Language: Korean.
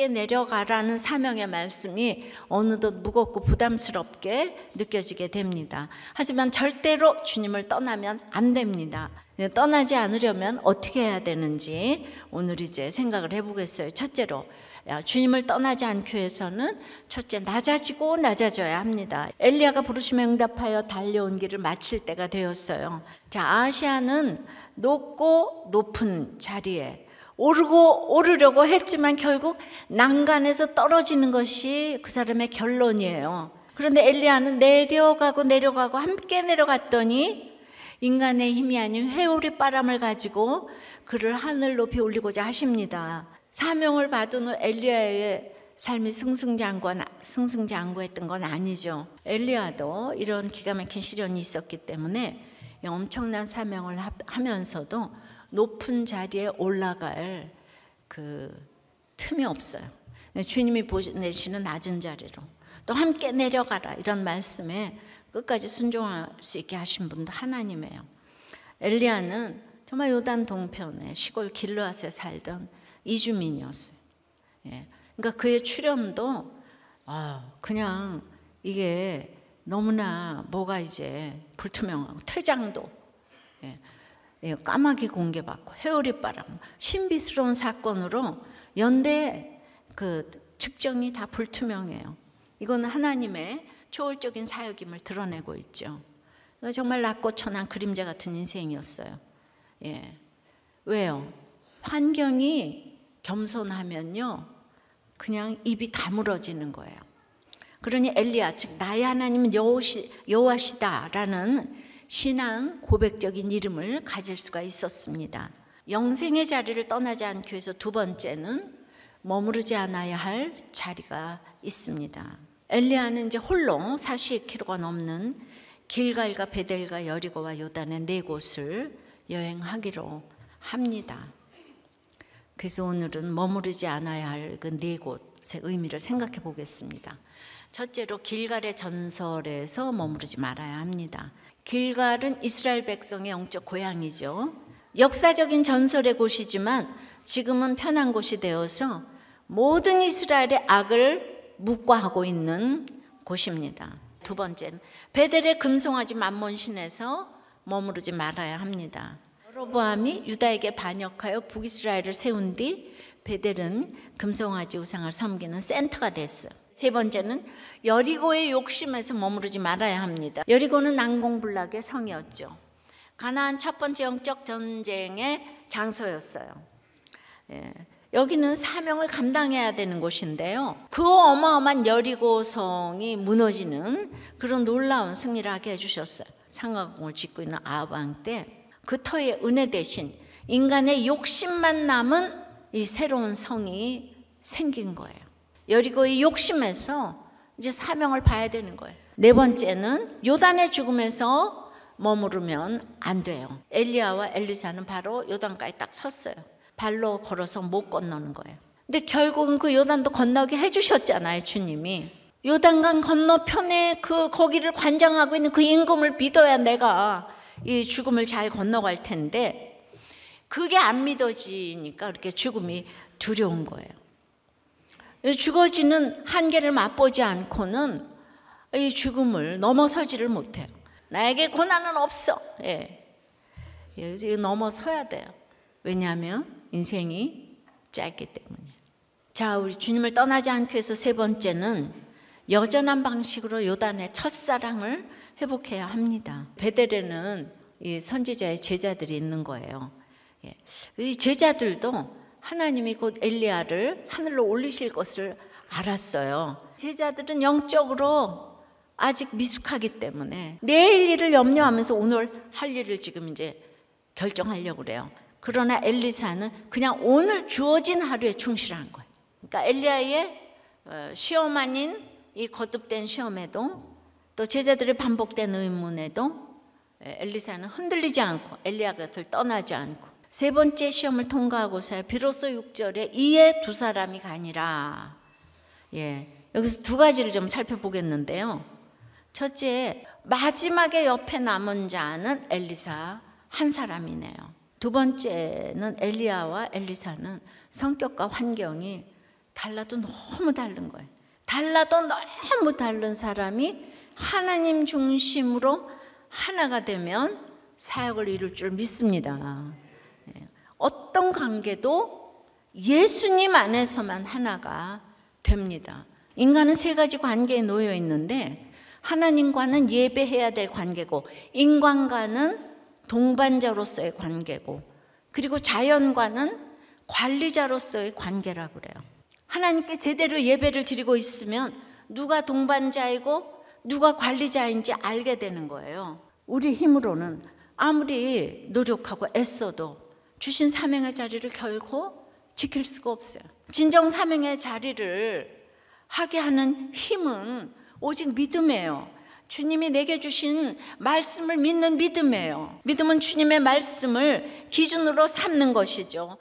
함께 내려가라는 사명의 말씀이 어느덧 무겁고 부담스럽게 느껴지게 됩니다. 하지만 절대로 주님을 떠나면 안 됩니다. 떠나지 않으려면 어떻게 해야 되는지 오늘 이제 생각을 해보겠어요. 첫째로, 주님을 떠나지 않기 위해서는 첫째, 낮아지고 낮아져야 합니다. 엘리야가 부르심에 응답하여 달려온 길을 마칠 때가 되었어요. 자, 아하시야는 높고 높은 자리에 오르려고 했지만 결국 난간에서 떨어지는 것이 그 사람의 결론이에요. 그런데 엘리야는 내려가고 함께 내려갔더니 인간의 힘이 아닌 회오리 바람을 가지고 그를 하늘 높이 올리고자 하십니다. 사명을 받은 후 엘리야의 삶이 승승장구했던 건 아니죠. 엘리야도 이런 기가 막힌 시련이 있었기 때문에 엄청난 사명을 하면서도 높은 자리에 올라갈 그 틈이 없어요. 주님이 보내시는 낮은 자리로 또 함께 내려가라, 이런 말씀에 끝까지 순종할 수 있게 하신 분도 하나님이에요. 엘리야는 정말 요단 동편에 시골 길르앗에 살던 이주민이었어요. 그러니까 그의 출현도 그냥 이게 너무나 뭐가 이제 불투명하고, 퇴장도 까마귀 공개받고 회오리 바람, 신비스러운 사건으로 연대 그 측정이 다 불투명해요. 이거는 하나님의 초월적인 사역임을 드러내고 있죠. 정말 낮고 천한 그림자 같은 인생이었어요. 왜요? 환경이 겸손하면요, 그냥 입이 다물어지는 거예요. 그러니 엘리야, 즉 나의 하나님은 여호와시다라는 신앙 고백적인 이름을 가질 수가 있었습니다. 영생의 자리를 떠나지 않기 위해서 두 번째는 머무르지 않아야 할 자리가 있습니다. 엘리야는 이제 홀로 40km가 넘는 길갈과 베델과 여리고와 요단의 4곳을 여행하기로 합니다. 그래서 오늘은 머무르지 않아야 할 그 4곳의 의미를 생각해 보겠습니다. 첫째로, 길갈의 전설에서 머무르지 말아야 합니다. 길갈은 이스라엘 백성의 영적 고향이죠. 역사적인 전설의 곳이지만 지금은 편한 곳이 되어서 모든 이스라엘의 악을 묵과하고 있는 곳입니다. 두 번째는 베델의 금송아지 맘몬신에서 머무르지 말아야 합니다. 여로보암이 유다에게 반역하여 북이스라엘을 세운 뒤 베델은 금송아지 우상을 섬기는 센터가 됐어요. 세 번째는 여리고의 욕심에서 머무르지 말아야 합니다. 여리고는 난공불락의 성이었죠. 가나안 첫 번째 영적 전쟁의 장소였어요. 여기는 사명을 감당해야 되는 곳인데요, 그 어마어마한 여리고성이 무너지는 그런 놀라운 승리를 하게 해주셨어요. 상하궁을 짓고 있는 아합 왕 때 그 터에 은혜 대신 인간의 욕심만 남은 이 새로운 성이 생긴 거예요. 여리고의 욕심에서 이제 사명을 봐야 되는 거예요. 네 번째는 요단의 죽음에서 머무르면 안 돼요. 엘리야와 엘리사는 바로 요단가에 딱 섰어요. 발로 걸어서 못 건너는 거예요. 근데 결국은 그 요단도 건너게 해주셨잖아요, 주님이. 요단강 건너편에 거기를 관장하고 있는 그 임금을 믿어야 내가 이 죽음을 잘 건너갈 텐데, 그게 안 믿어지니까 그렇게 죽음이 두려운 거예요. 죽어지는 한계를 맛보지 않고는 이 죽음을 넘어서지를 못해요. 나에게 고난은 없어. 넘어서야 돼요. 왜냐하면 인생이 짧기 때문이에요. 자, 우리 주님을 떠나지 않기 위해서 세 번째는 여전한 방식으로 요단의 첫사랑을 회복해야 합니다. 베델에는 이 선지자의 제자들이 있는 거예요. 이 제자들도 하나님이 곧 엘리야를 하늘로 올리실 것을 알았어요. 제자들은 영적으로 아직 미숙하기 때문에 내일 일을 염려하면서 오늘 할 일을 지금 이제 결정하려고 그래요. 그러나 엘리사는 그냥 오늘 주어진 하루에 충실한 거예요. 그러니까 엘리야의 시험 아닌 이 거듭된 시험에도, 또 제자들의 반복된 의문에도 엘리사는 흔들리지 않고 엘리야 곁을 떠나지 않고, 세 번째 시험을 통과하고서야 비로소 6절에 이에 두 사람이 가니라. 여기서 두 가지를 좀 살펴보겠는데요. 첫째, 마지막에 옆에 남은 자는 엘리사 한 사람이네요. 두 번째는 엘리야와 엘리사는 성격과 환경이 달라도 너무 다른 거예요. 달라도 너무 다른 사람이 하나님 중심으로 하나가 되면 사역을 이룰 줄 믿습니다. 어떤 관계도 예수님 안에서만 하나가 됩니다. 인간은 세 가지 관계에 놓여 있는데 하나님과는 예배해야 될 관계고, 인간과는 동반자로서의 관계고, 그리고 자연과는 관리자로서의 관계라고 그래요. 하나님께 제대로 예배를 드리고 있으면 누가 동반자이고 누가 관리자인지 알게 되는 거예요. 우리 힘으로는 아무리 노력하고 애써도 주신 사명의 자리를 결코 지킬 수가 없어요. 진정 사명의 자리를 하게 하는 힘은 오직 믿음이에요. 주님이 내게 주신 말씀을 믿는 믿음이에요. 믿음은 주님의 말씀을 기준으로 삼는 것이죠.